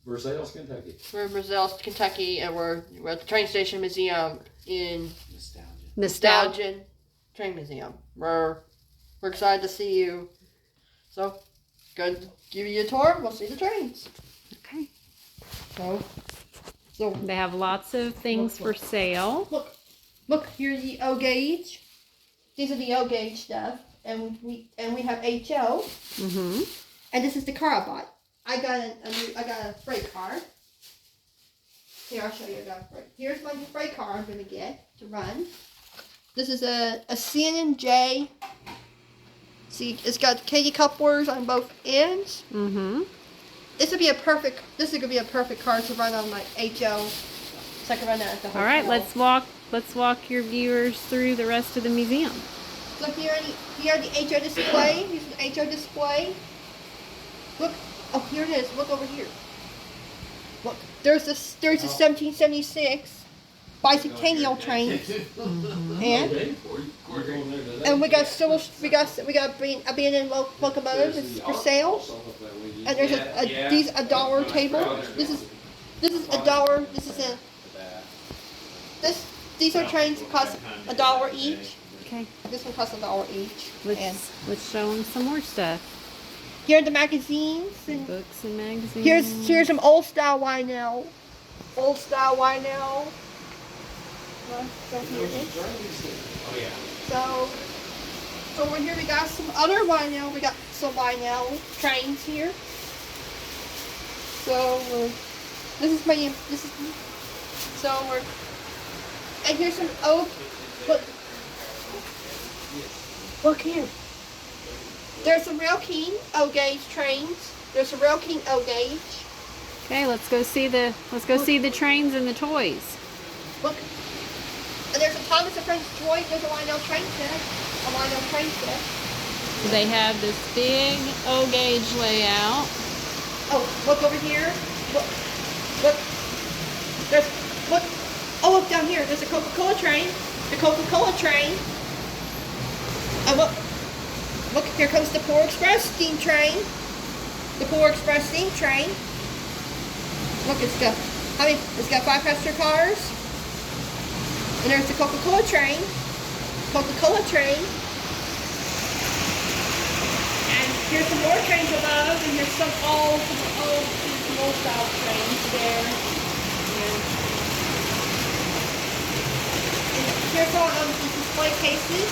Versailles, Kentucky. We're in Versailles, Kentucky, and we're at the train station museum in Nostalgia Train Museum. We're excited to see you. So, good. Give you a tour. We'll see the trains. Okay. So they have lots of things for sale. Look. Here's the O gauge. These are the O gauge stuff, and we have HO. Mhm. And this is the car I bought. I got a freight car. Here, I'll show you. Here's my freight car I'm gonna get to run. This is a C&J. See, it's got Katie couplers on both ends. Mhm. This would be a perfect car to run on my HO. So I can run that at the hotel. All right, let's walk your viewers through the rest of the museum. So here are the HO display. Here's the HO display. Look, oh here it is. Look over here. Look, there's a 1776 bicentennial train, and we got abandoned locomotives for sale. And there's these $1 table. This is $1. These are trains that cost $1 each. Okay. This one costs $1 each. Let's show them some more stuff. Here are the magazines. Books and magazines. Here's some old style Wynell. So here it is. Oh yeah. So over here we got some other Wynell. We got some Wynell trains here. So and here's some look here. There's some Rail King O gauge trains. There's a Rail King O gauge. Okay, let's go see the trains and the toys. Look. And there's a Thomas and Friends toy. There's a Wynell train set. So they have this big O gauge layout. Oh, look over here. Look. Oh, look down here. There's a Coca-Cola train. The Coca-Cola train. And look, here comes the Polar Express steam train. Look, it's got 5-passenger cars. And there's the Coca-Cola train. And here's some more trains above, and here's some old style trains there. And here's all the display cases.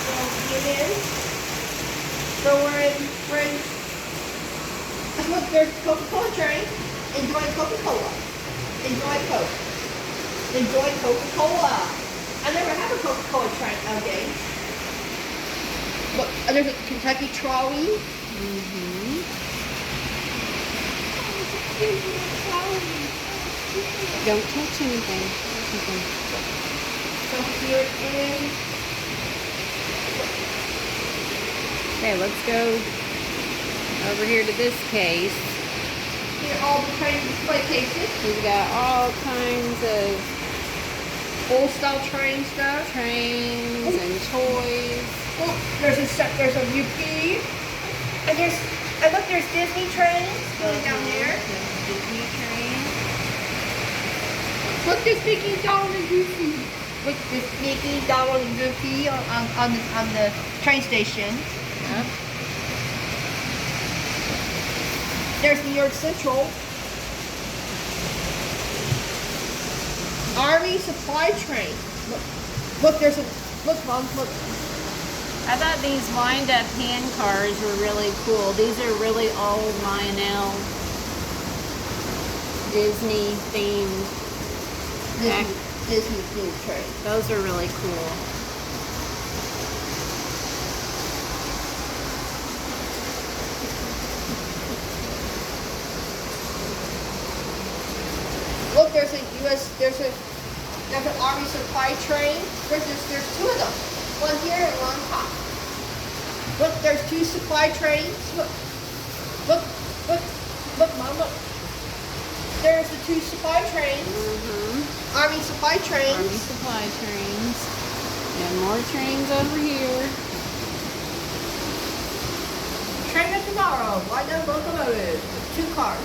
So here it is. So we're in look, there's the Coca-Cola train. Enjoy Coca-Cola. Enjoy Coke. Enjoy Coca-Cola. I never had a Coca-Cola train, okay. Look, and there's a Kentucky trolley. Mm-hmm. Don't touch anything. So here is. Okay, let's go over here to this case. Here are all the train display cases. We've got all kinds of Old style train stuff. Trains and toys. Oh, there's a UP. And look, there's Disney trains going down there. Disney train. Look, there's Mickey, Donald, and Goofy. Look, there's Mickey, Donald, and Goofy on the train station. Yep. There's New York Central. Army supply train. Look, Mom, look. I thought these wind-up hand cars were really cool. These are really old Lionel Disney themed. Disney themed train. Those are really cool. Look, there's an Army supply train. There's two of them. One here and one on top. Look, there's two supply trains. Look, Mom, look. There's the two supply trains. Mm-hmm. Army supply trains. Army supply trains. And more trains over here. Train of tomorrow. Why not locomotive? 2 2 cars.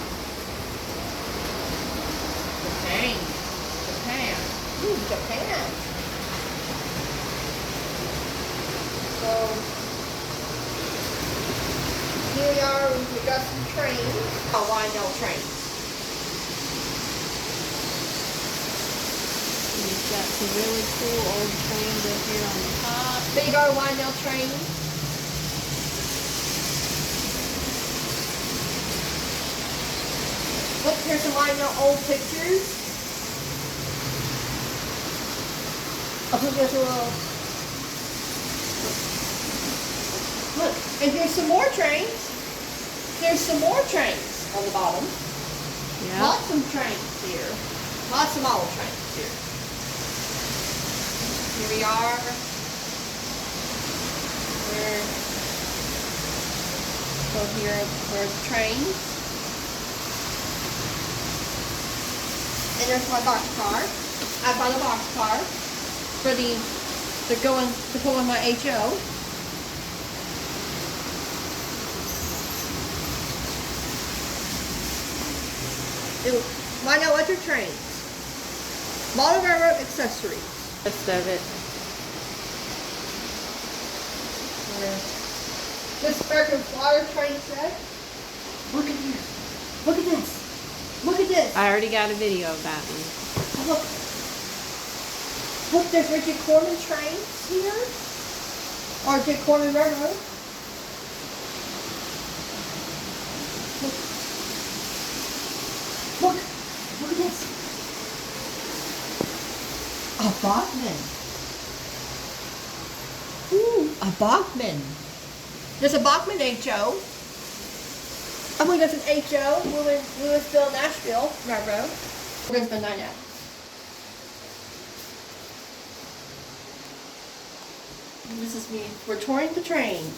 Japan. Japan. Ooh, Japan. So here we are. We got some trains. Oh, Rhino trains. We've got some really cool old trains up here on the top. Big old Rhino train. Look, here's some Rhino old pictures. Oh, look, there's a little. Look, and here's some more trains. There's some more trains on the bottom. Yeah. Lots of trains here. Lots of model trains here. Here we are. So here are the trains. And there's my boxcar. I bought a boxcar for to pull in my HO. Why not electric trains? Model railroad accessories. Rest of it. This American Flyer train set. Look at here. Look at this. Look at this. I already got a video of that one. Look. Look, there's Richard Corman trains here. Or Richard Corman Railroad. Look. Look at this. A Bachman. Ooh, a Bachman. There's a Bachman HO. I believe that's an HO, Louisville, Nashville Railroad. There's the 9 out. This is me. We're touring the trains.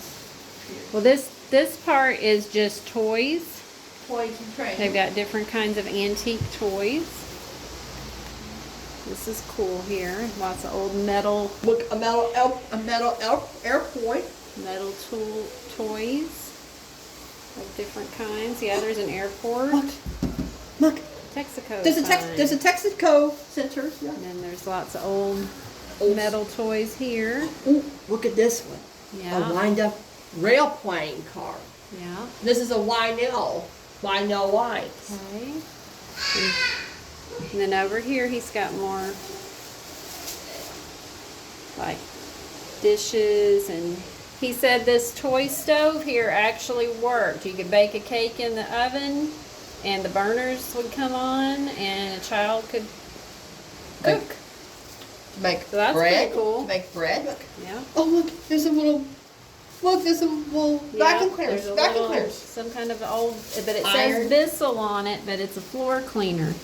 Well, this part is just toys. Toys and trains. They've got different kinds of antique toys. This is cool here. Lots of old metal. Look, a metal airport. Metal toys of different kinds. Yeah, there's an airport. Look. Texaco. There's a Texaco Center. Yeah. And then there's lots of old metal toys here. Ooh, look at this one. Yeah. A wind-up railplane car. Yeah. This is a Lionel line. Okay. And then over here he's got more like dishes, and he said this toy stove here actually worked. You could bake a cake in the oven and the burners would come on and a child could cook. To make So that's bread. pretty cool. To make bread. Look. Yeah. Oh, look. There's a little. Look, there's some little vacuum cleaners. There's a Vacuum little, cleaners. some kind of old, but it Iron. says Bissell on it, but it's a floor cleaner.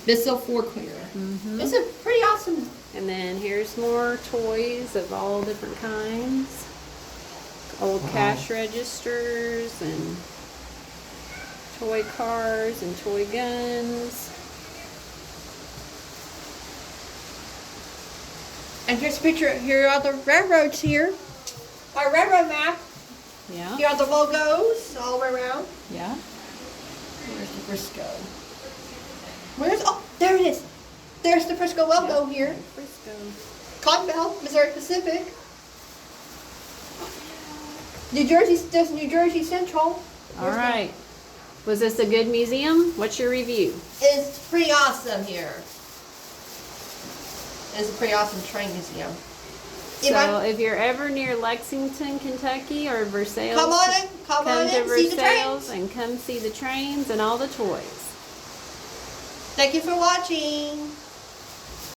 Bissell floor cleaner. Mm-hmm. It's a pretty awesome. And then here's more toys of all different kinds. Old cash registers and toy cars and toy guns. And here's a picture. Here are the railroads here. Our railroad map. Yeah. Here are the logos all the way around. Yeah. Where's the Frisco? There it is. There's the Frisco logo here. Frisco. Cotton Belt, Missouri Pacific. New Jersey Central. All right. Was this a good museum? What's your review? It's pretty awesome here. It's a pretty awesome train museum. So if you're ever near Lexington, Kentucky, or Versailles, come on in, to see the Versailles trains. and come see the trains and all the toys. Thank you for watching.